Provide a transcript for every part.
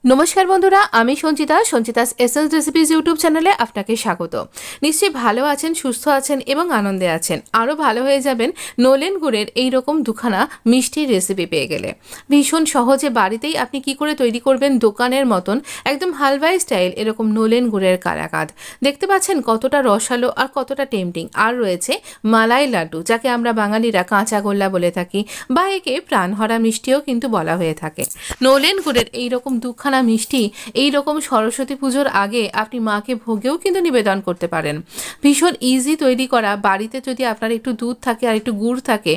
নমস্কার বন্ধুরা, আমি সঞ্চিতাস এসএস রেসিপিজ ইউটিউব চ্যানেলে আপনাকে স্বাগত। নিশ্চয়ই ভালো আছেন, সুস্থ আছেন এবং আনন্দে আছেন। আরও ভালো হয়ে যাবেন নলেন গুড়ের এইরকম দুখানা মিষ্টির রেসিপি পেয়ে গেলে। ভীষণ সহজে বাড়িতেই আপনি কি করে তৈরি করবেন দোকানের মতন একদম হালওয়াই স্টাইল এরকম নলেন গুড়ের কালাকাঁদ। দেখতে পাচ্ছেন কতটা রসালো আর কতটা টেম্পটিং। আর রয়েছে মালাই লাড্ডু, যাকে আমরা বাঙালিরা কাঁচা গোল্লা বলে থাকি, বা একে প্রাণহরা মিষ্টিও কিন্তু বলা হয়ে থাকে। নলেন গুড়ের এইরকম দুখানা মিষ্টি এই রকম সরস্বতী পুজোর আগে আপনি মাকে ভোগেও কিন্তু নিবেদন করতে পারেন। ভীষণ ইজি তৈরি করা, বাড়িতে যদি আপনার একটু দুধ থাকে আর একটু গুড় থাকে,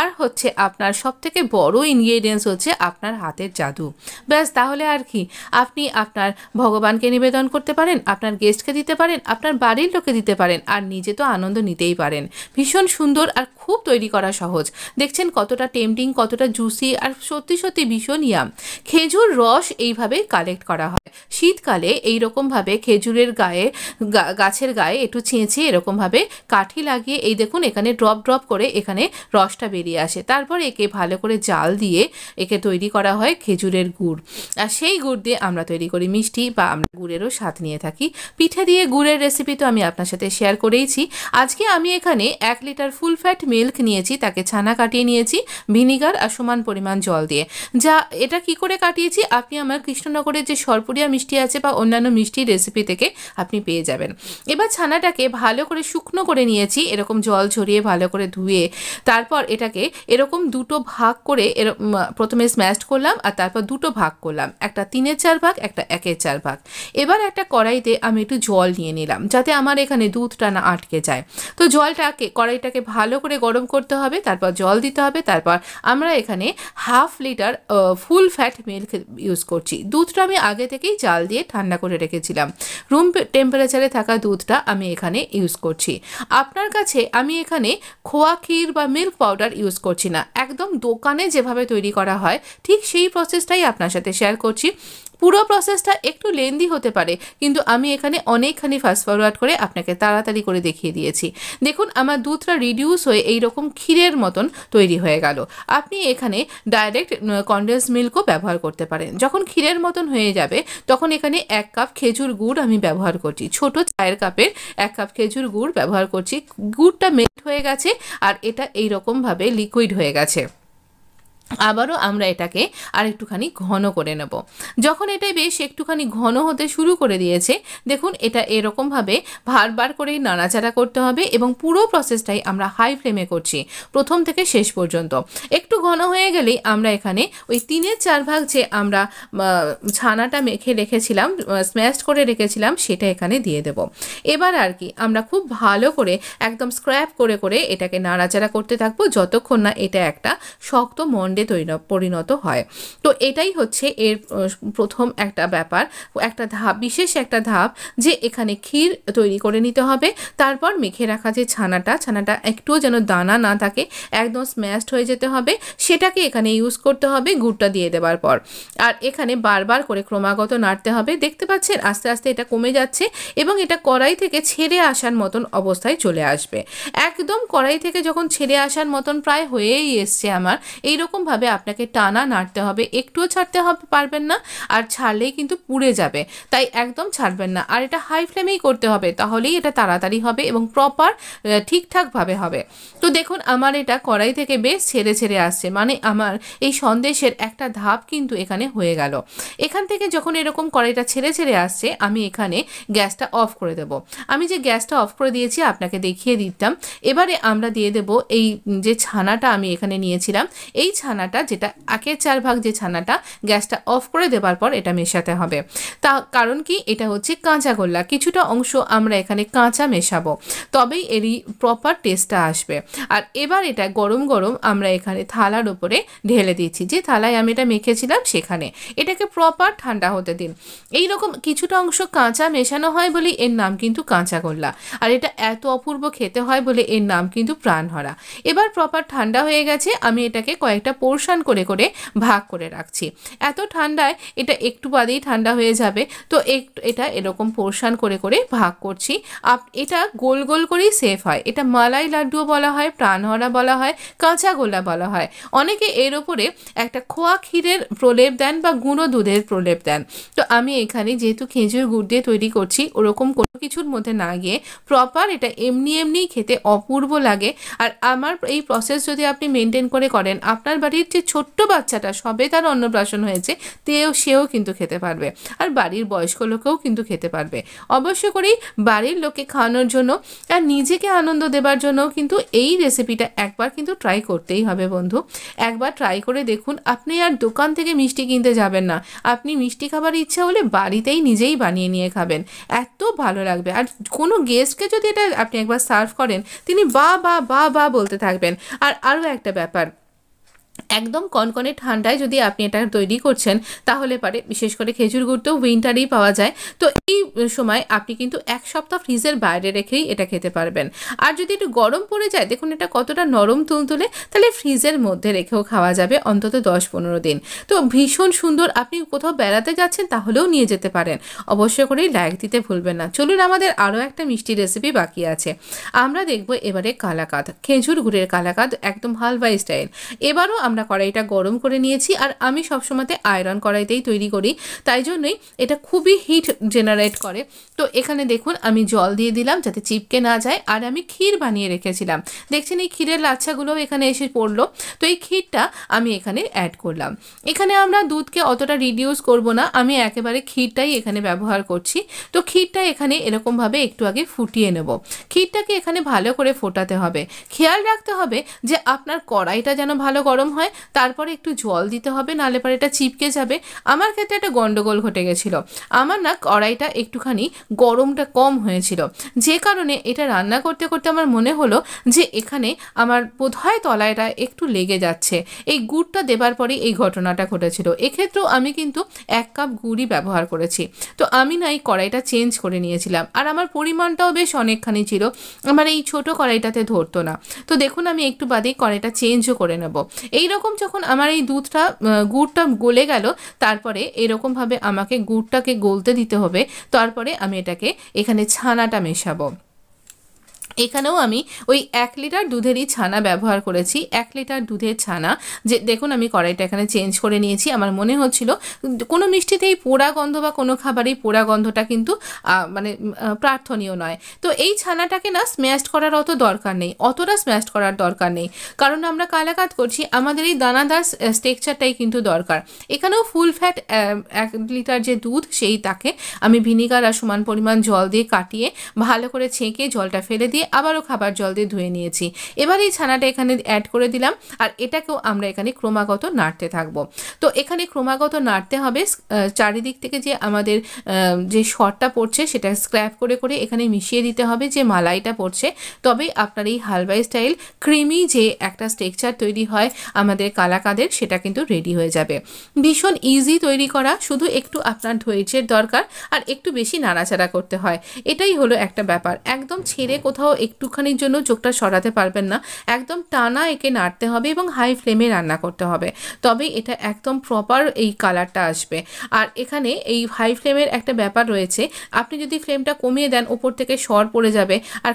আর হচ্ছে আপনার সবথেকে বড় ইনগ্রেডিয়েন্টস হচ্ছে আপনার হাতের জাদু। ব্যাস, তাহলে আর কি, আপনি আপনার ভগবানকে নিবেদন করতে পারেন, আপনার গেস্টকে দিতে পারেন, আপনার বাড়ির লোকে দিতে পারেন, আর নিজে তো আনন্দ নিতেই পারেন। ভীষণ সুন্দর আর খুব তৈরি করা সহজ। দেখছেন কতটা টেম্পটিং, কতটা জুসি আর সত্যি সত্যি ভীষণ ইয়াম। খেজুর রস এইভাবে কালেক্ট করা হয় শীতকালে। এইরকমভাবে খেজুরের গায়ে গাছের গায়ে একটু চেঁচে এরকমভাবে কাঠি লাগিয়ে এই দেখুন এখানে ড্রপ ড্রপ করে এখানে রসটা বেরিয়ে আসে। তারপর একে ভালো করে জাল দিয়ে একে তৈরি করা হয় খেজুরের গুড়। আর সেই গুড় দিয়ে আমরা তৈরি করি মিষ্টি, বা আমরা গুড়েরও স্বাদ নিয়ে থাকি। পিঠে দিয়ে গুড়ের রেসিপি তো আমি আপনার সাথে শেয়ার করেইছি। আজকে আমি এখানে 1 লিটার ফুল ফ্যাট মিল্ক নিয়েছি, তাকে ছানা কাটিয়ে নিয়েছি ভিনিগার আর সমান পরিমাণ জল দিয়ে। এটা কি করে কাটিয়েছি আপনি আমার কৃষ্ণনগরের যে সরপুরিয়া মিষ্টি আছে বা অন্যান্য মিষ্টির রেসিপি থেকে আপনি পেয়ে যাবেন। এবার ছানাটাকে ভালো করে শুকনো করে নিয়েছি, এরকম জল ঝরিয়ে ভালো করে ধুয়ে। তারপর এটাকে এরকম দুটো ভাগ করে প্রথমে স্ম্যাশড করলাম আর তারপর দুটো ভাগ করলাম, একটা 3/4 ভাগ, একটা 1/4 ভাগ। এবার একটা কড়াইতে আমি একটু জল নিয়ে নিলাম যাতে আমার এখানে দুধটা না আটকে যায়। তো কড়াইটাকে ভালো করে গরম করতে হবে, তারপর জল দিতে হবে। তারপর আমরা এখানে 1/2 litre full fat milk use করছি। দুধটা আমি আগে থেকেই জাল দিয়ে ঠান্ডা করে রেখেছিলাম। রুম টেম্পারেচারে থাকা দুধটা আমি এখানে ইউজ করছি। আপনার কাছে আমি এখানে খোয়া ক্ষীর বা মিল্ক পাউডার ইউজ করছি না, একদম দোকানে যেভাবে তৈরি করা হয় ঠিক সেই প্রসেসটাই আপনার সাথে শেয়ার করছি। পুরো প্রসেসটা একটু লেন্দি হতে পারে, কিন্তু আমি এখানে অনেকখানি ফাস্ট ফরওয়ার্ড করে আপনাকে তাড়াতাড়ি করে দেখিয়ে দিয়েছি। দেখুন আমার দুধটা রিডিউস হয়ে এইরকম ক্ষীরের মতন তৈরি হয়ে গেল। আপনি এখানে ডাইরেক্ট কনডেন্স মিল্কও ব্যবহার করতে পারেন। যখন ক্ষীরের মতন হয়ে যাবে তখন এখানে 1 কাপ খেজুর গুড় আমি ব্যবহার করছি। ছোট চায়ের কাপের 1 কাপ খেজুর গুড় ব্যবহার করছি। গুড়টা মেল্ট হয়ে গেছে আর এটা এইরকমভাবে লিকুইড হয়ে গেছে। আবারও আমরা এটাকে আর একটুখানি ঘন করে নেব। যখন এটা বেশ একটুখানি ঘন হতে শুরু করে দিয়েছে, দেখুন এটা এরকমভাবে বারবার করেই নাড়াচাড়া করতে হবে এবং পুরো প্রসেসটাই আমরা হাই ফ্লেমে করছি প্রথম থেকে শেষ পর্যন্ত। একটু ঘন হয়ে গেলেই আমরা এখানে ওই 3/4 ভাগ যে আমরা ছানাটা মেখে রেখেছিলাম, স্ম্যাশড করে রেখেছিলাম, সেটা এখানে দিয়ে দেব। এবার আর কি আমরা খুব ভালো করে একদম স্ক্র্যাপ করে করে এটাকে নাড়াচাড়া করতে থাকবো যতক্ষণ না এটা একটা শক্ত মন্ডে পরিণত হয়। তো এটাই হচ্ছে এর প্রথম একটা ব্যাপার, একটা ধাপ, বিশেষ একটা ধাপ, যে এখানে ক্ষীর তৈরি করে নিতে হবে। তারপর মেখে রাখা যে ছানাটা একটুও যেন দানা না থাকে, একদম স্ম্যাশড হয়ে যেতে হবে, সেটাকে এখানে ইউজ করতে হবে গুড়টা দিয়ে দেওয়ার পর। আর এখানে বারবার করে ক্রমাগত নাড়তে হবে। দেখতে পাচ্ছেন আস্তে আস্তে এটা কমে যাচ্ছে এবং এটা কড়াই থেকে ছেড়ে আসার মতন অবস্থায় চলে আসবে। একদম কড়াই থেকে যখন ছেড়ে আসার মতন প্রায় হয়েই এসছে আমার, এইরকম ভাবে আপনাকে টানা নাড়তে হবে, একটুও ছাড়তে হবে পারবেন না, আর ছাড়লেই কিন্তু পুড়ে যাবে, তাই একদম ছাড়বেন না। আর এটা হাই ফ্লেমেই করতে হবে, তাহলেই এটা তাড়াতাড়ি হবে এবং প্রপার ঠিকঠাকভাবে হবে। তো দেখুন আমার এটা কড়াই থেকে বেশ ছেড়ে ছেড়ে আসছে, মানে আমার এই সন্দেশের একটা ধাপ কিন্তু এখানে হয়ে গেল। এখান থেকে যখন এরকম কড়াইটা ছেড়ে ছেড়ে আসছে, আমি এখানে গ্যাসটা অফ করে দেব। আমি যে গ্যাসটা অফ করে দিয়েছি আপনাকে দেখিয়ে দিতাম। এবারে আমরা দিয়ে দেব এই যে ছানাটা আমি এখানে নিয়েছিলাম, এই ছানাটা, যেটা 1/4 ভাগ যে ছানাটা, গ্যাসটা অফ করে দেওয়ার পর এটা মেশাতে হবে। কারণ কি, এটা হচ্ছে কাঁচা গোল্লা, কিছুটা অংশ আমরা এখানে কাঁচা মেশাবো, তবেই এরই প্রপার টেস্টটা আসবে। আর এবার এটা গরম গরম আমরা এখানে থালার উপরে ঢেলে দিচ্ছি, যে থালায় আমি এটা মেখেছিলাম সেখানে। এটাকে প্রপার ঠান্ডা হতে দিন। এইরকম কিছুটা অংশ কাঁচা মেশানো হয় বলেই এর নাম কিন্তু কাঁচা গোল্লা, আর এটা এত অপূর্ব খেতে হয় বলে এর নাম কিন্তু প্রাণহরা। এবার প্রপার ঠান্ডা হয়ে গেছে, আমি এটাকে কয়েকটা পোর্শন করে করে ভাগ করে রাখছি। এত ঠান্ডায় এটা একটু বাদেই ঠান্ডা হয়ে যাবে, তো এটা এরকম পোর্শন করে করে ভাগ করছি। এটা গোল গোল করেই সেফ হয়। এটা মালাই লাড্ডুও বলা হয়, প্রাণহরা বলা হয়, কাঁচা গোলা বলা হয়। অনেকে এর ওপরে একটা খোয়া ক্ষীরের প্রলেপ দেন বা গুঁড়ো দুধের প্রলেপ দেন। তো আমি এখানে যেহেতু খেজুর গুড় দিয়ে তৈরি করছি, ওরকম কোনো কিছুর মধ্যে না গিয়ে প্রপার এটা এমনিই খেতে অপূর্ব লাগে। আর আমার এই প্রসেস যদি আপনি মেনটেন করে করেন, আপনার বাড়ির যে ছোট্ট বাচ্চাটা সবে তার অন্নপ্রাশন হয়েছে সেও কিন্তু খেতে পারবে, আর বাড়ির বয়স্ক লোকেও কিন্তু খেতে পারবে। অবশ্য করেই বাড়ির লোককে খাওয়ানোর জন্য আর নিজেকে আনন্দ দেবার জন্য কিন্তু এই রেসিপিটা একবার কিন্তু ট্রাই করতেই হবে বন্ধু। একবার ট্রাই করে দেখুন, আপনি আর দোকান থেকে মিষ্টি কিনতে যাবেন না। আপনি মিষ্টি খাবার ইচ্ছা হলে বাড়িতেই নিজেই বানিয়ে নিয়ে খাবেন, এত ভালো লাগবে। আর কোনো গেস্টকে যদি এটা আপনি একবার সার্ভ করেন, তিনি বা বা বা বা বলতে থাকবেন। আর আরও একটা ব্যাপার, একদম কনকনে ঠান্ডায় যদি আপনি এটা তৈরি করছেন, তাহলে পারে বিশেষ করে খেজুর গুড় তো উইন্টারেই পাওয়া যায়, তো এই সময় আপনি কিন্তু 1 সপ্তাহ ফ্রিজের বাইরে রেখেই এটা খেতে পারবেন। আর যদি একটু গরম পড়ে যায়, দেখুন এটা কতটা নরম তুলতুলে, তাহলে ফ্রিজের মধ্যে রেখেও খাওয়া যাবে অন্তত 10-15 দিন। তো ভীষণ সুন্দর। আপনি কোথাও বেড়াতে যাচ্ছেন তাহলেও নিয়ে যেতে পারেন। অবশ্যই করেই লাইক দিতে ভুলবেন না। চলুন, আমাদের আরও একটা মিষ্টি রেসিপি বাকি আছে। আমরা দেখব এবারে কালাকাঁদ, খেজুর গুড়ের কালাকাঁদ, একদম হালওয়াই স্টাইল। এবারও আমরা কড়াইটা গরম করে নিয়েছি, আর আমি সবসময়তে আয়রন কড়াইতেই তৈরি করি, তাই জন্যই এটা খুবই হিট জেনারেট করে। তো এখানে দেখুন আমি জল দিয়ে দিলাম যাতে চিপকে না যায়, আর আমি ক্ষীর বানিয়ে রেখেছিলাম। দেখছেন এই ক্ষীরের লাচ্ছাগুলোও এখানে এসে পড়লো। তো এই ক্ষীরটা আমি এখানে অ্যাড করলাম। এখানে আমরা দুধকে অতটা রিডিউস করব না, আমি একেবারে ক্ষীরটাই এখানে ব্যবহার করছি। তো ক্ষীরটা এখানে এরকমভাবে একটু আগে ফুটিয়ে নেব। ক্ষীরটাকে এখানে ভালো করে ফোটাতে হবে। খেয়াল রাখতে হবে যে আপনার কড়াইটা যেন ভালো গরম হয়, তারপরে একটু জল দিতে হবে, নাহলে পরে এটা চিপকে যাবে। আমার ক্ষেত্রে একটা গন্ডগোল ঘটে গেছিল, আমার না কড়াইটা একটুখানি গরমটা কম হয়েছিল, যে কারণে এটা রান্না করতে করতে আমার মনে হলো যে এখানে আমার বোধহয় তলায়টা একটু লেগে যাচ্ছে। এই গুড়টা দেবার পরে এই ঘটনাটা ঘটেছিল। এক্ষেত্রেও আমি কিন্তু 1 কাপ গুড়ই ব্যবহার করেছি। তো আমি না এই কড়াইটা চেঞ্জ করে নিয়েছিলাম, আর আমার পরিমাণটাও বেশ অনেকখানি ছিল, আমার এই ছোট কড়াইটাতে ধরতো না। তো দেখুন আমি একটু বাদেই কড়াইটা চেঞ্জও করে নেব। এইরকম যখন আমার এই গুড়টা গলে গেল, তারপরে এরকমভাবে আমাকে গুড়টাকে গলতে দিতে হবে। তারপরে আমি এটাকে এখানে ছানাটা মেশাবো। এখানেও আমি ওই 1 লিটার দুধেরই ছানা ব্যবহার করেছি। 1 লিটার দুধের ছানা, যে দেখুন আমি কড়াইটা এখানে চেঞ্জ করে নিয়েছি। আমার মনে হচ্ছিল কোনো মিষ্টিতেই পোড়া গন্ধ বা কোনো খাবারেই পোড়া গন্ধটা কিন্তু প্রার্থনীয় নয়। তো এই ছানাটাকে না স্ম্যাশড করার অতটা স্ম্যাশড করার দরকার নেই, কারণ আমরা কালাকাঁদ করছি, আমাদের এই দানাদার টেক্সচারটাই কিন্তু দরকার। এখানেও ফুল ফ্যাট 1 লিটার যে দুধ, তাকে আমি ভিনিগার আর সমান পরিমাণ জল দিয়ে কাটিয়ে ভালো করে ছেঁকে জলটা ফেলে দিয়ে আবারও খাবার জল দিয়ে ধুয়ে নিয়েছি। এবার এই ছানাটা এখানে অ্যাড করে দিলাম, আর এটাকেও আমরা এখানে ক্রমাগত নাড়তে থাকবো। তো এখানে ক্রমাগত নাড়তে হবে, চারিদিক থেকে যে আমাদের যে শর্টটা পড়ছে সেটা স্ক্র্যাপ করে করে এখানে মিশিয়ে দিতে হবে, যে মালাইটা পড়ছে, তবেই আপনার এই হালওয়াই স্টাইল ক্রিমি যে একটা টেক্সচার তৈরি হয় আমাদের কালাকাঁদের, সেটা কিন্তু রেডি হয়ে যাবে। ভীষণ ইজি তৈরি করা, শুধু একটু আপনার ধৈর্যের দরকার আর একটু বেশি নাড়াচাড়া করতে হয়। এটাই হলো একটা ব্যাপার। একদম ছেড়ে কোথাও একটুখানির জন্য চোখটা সরাতে পারবেন না, একদম টানা একে নাড়তে হবে এবং হাই ফ্লেমে রান্না করতে হবে, তবে এটা একদম প্রপার এই কালারটা আসবে। আর এখানে এই হাই ফ্লেমের একটা ব্যাপার রয়েছে, আপনি যদি ফ্লেমটা কমিয়ে দেন ওপর থেকে সর পড়ে যাবে আর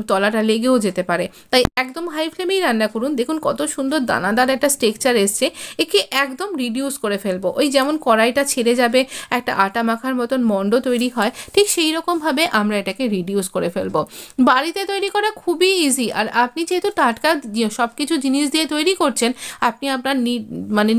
তলাটা লেগেও যেতে পারে, তাই একদম হাই ফ্লেমেই রান্না করুন। দেখুন কত সুন্দর দানাদার একটা টেক্সচার এসছে। একে একদম রিডিউস করে ফেলবো, ওই যেমন কড়াইটা ছেড়ে যাবে একটা আটা মাখার মতন মন্ড তৈরি হয়, ঠিক সেই রকমভাবে আমরা এটাকে রিডিউস করে ফেলবো। বাড়িতে তৈরি করা খুবই ইজি, আর আপনি যেহেতু টাটকা সব কিছু জিনিস দিয়ে তৈরি করছেন, আপনি আপনার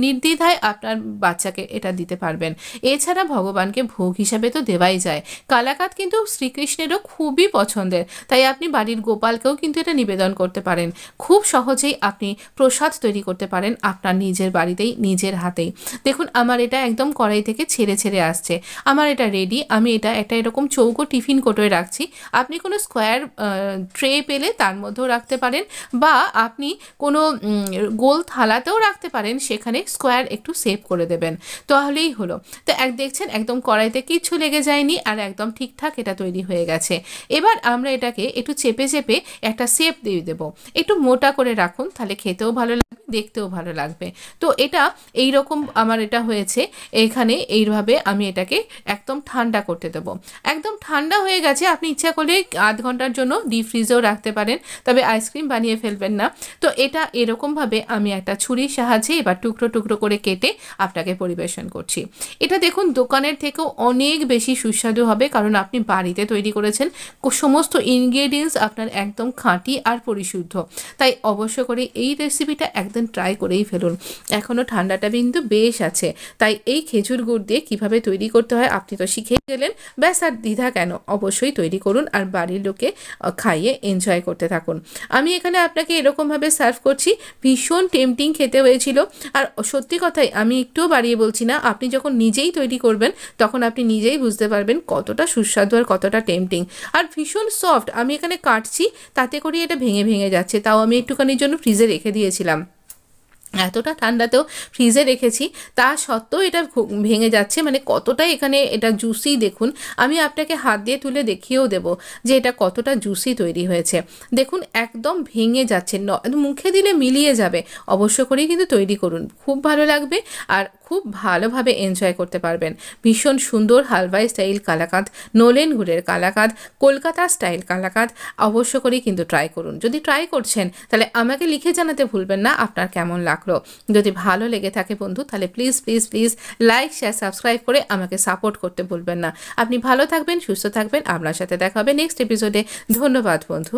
নির্দ্বিধায় আপনার বাচ্চাকে এটা দিতে পারবেন। এছাড়া ভগবানকে ভোগ হিসাবে তো দেওয়াই যায়। কালাকাঁদ কিন্তু শ্রীকৃষ্ণেরও খুবই পছন্দের, তাই আপনি বাড়ির গোপালকেও কিন্তু এটা নিবেদন করতে পারেন। খুব সহজেই আপনি প্রসাদ তৈরি করতে পারেন আপনার নিজের বাড়িতেই, নিজের হাতেই। দেখুন আমার এটা একদম কড়াই থেকে ছেড়ে ছেড়ে আসছে, আমার এটা রেডি। আমি এটা একটা এরকম চৌকো টিফিন কোটোয় রাখছি। আপনি কোনো স্কোয়ার ট্রে পেলে তার মধ্যেও রাখতে পারেন, বা আপনি কোনো গোল থালাতেও রাখতে পারেন, সেখানে স্কোয়ার একটু সেভ করে দেবেন, তাহলেই হলো। তো দেখছেন একদম কড়াইতে কিচ্ছু লেগে যায়নি, আর একদম ঠিকঠাক এটা তৈরি হয়ে গেছে। এবার আমরা এটাকে একটু চেপে চেপে একটা শেপ দিয়ে দেবো। একটু মোটা করে রাখুন, তাহলে খেতেও ভালো লাগবে, দেখতেও ভালো লাগবে। তো এটা এই রকম আমার এটা হয়েছে। এখানে এইভাবে আমি এটাকে একদম ঠান্ডা করতে দেবো। একদম ঠান্ডা হয়ে গেছে, আপনি ইচ্ছা করলে আধ ঘন্টার জন্য ডিপ ফ্রিজেও রাখতে পারেন, তবে আইসক্রিম বানিয়ে ফেলবেন না। তো এটা এরকমভাবে আমি একটা ছুরির সাহায্যে এবার টুকরো টুকরো করে কেটে আপনাকে পরিবেশন করছি। এটা দেখুন দোকানের থেকেও অনেক বেশি সুস্বাদু হবে, কারণ আপনি বাড়িতে তৈরি করেছেন, সমস্ত ইনগ্রেডিয়েন্টস আপনার একদম খাঁটি আর পরিশুদ্ধ। তাই অবশ্য করে এই রেসিপিটা একদম ট্রাই করেই ফেলুন। এখনও ঠান্ডাটা কিন্তু বেশ আছে, তাই এই খেজুর গুড় দিয়ে কীভাবে তৈরি করতে হয় আপনি তো শিখেই গেলেন। ব্যাস আর দ্বিধা কেন, অবশ্যই তৈরি করুন আর বাড়ির লোকে খাইয়ে এনজয় করতে থাকুন। আমি এখানে আপনাকে এরকমভাবে সার্ভ করছি, ভীষণ টেম্পটিং খেতে হয়েছিল। আর সত্যি কথাই আমি একটুও বাড়িয়ে বলছি না, আপনি যখন নিজেই তৈরি করবেন তখন আপনি নিজেই বুঝতে পারবেন কতটা সুস্বাদু আর কতটা টেম্পটিং। আর ভীষণ সফট, আমি এখানে কাটছি তাতে করে এটা ভেঙে ভেঙে যাচ্ছে, তাও আমি একটুখানির জন্য ফ্রিজে রেখে দিয়েছিলাম। এতটা ঠান্ডাতেও ফ্রিজে রেখেছি, তা সত্ত্বেও এটা ভেঙে যাচ্ছে, মানে কতটা এখানে এটা জুসি দেখুন। আমি আপনাকে হাত দিয়ে তুলে দেখিয়েও দেব যে এটা কতটা জুসি তৈরি হয়েছে। দেখুন একদম ভেঙে যাচ্ছে, মুখে দিলে মিলিয়ে যাবে। অবশ্য করেই কিন্তু তৈরি করুন, খুব ভালো লাগবে আর খুব ভালোভাবে এনজয় করতে পারবেন। ভীষণ সুন্দর হালওয়াই স্টাইল কালাকাঁদ, নোলেন গুড়ের কালাকাঁদ, কলকাতা স্টাইল কালাকাঁদ অবশ্য করেই কিন্তু ট্রাই করুন। যদি ট্রাই করছেন তাহলে আমাকে লিখে জানাতে ভুলবেন না আপনার কেমন লাগলো। যদি ভালো লেগে থাকে বন্ধু তাহলে please please please like share subscribe করে আমাকে সাপোর্ট করতে ভুলবেন না। আপনি ভালো থাকবেন, সুস্থ থাকবেন, আপনার সাথে দেখা হবে নেক্সট এপিসোডে। ধন্যবাদ বন্ধু।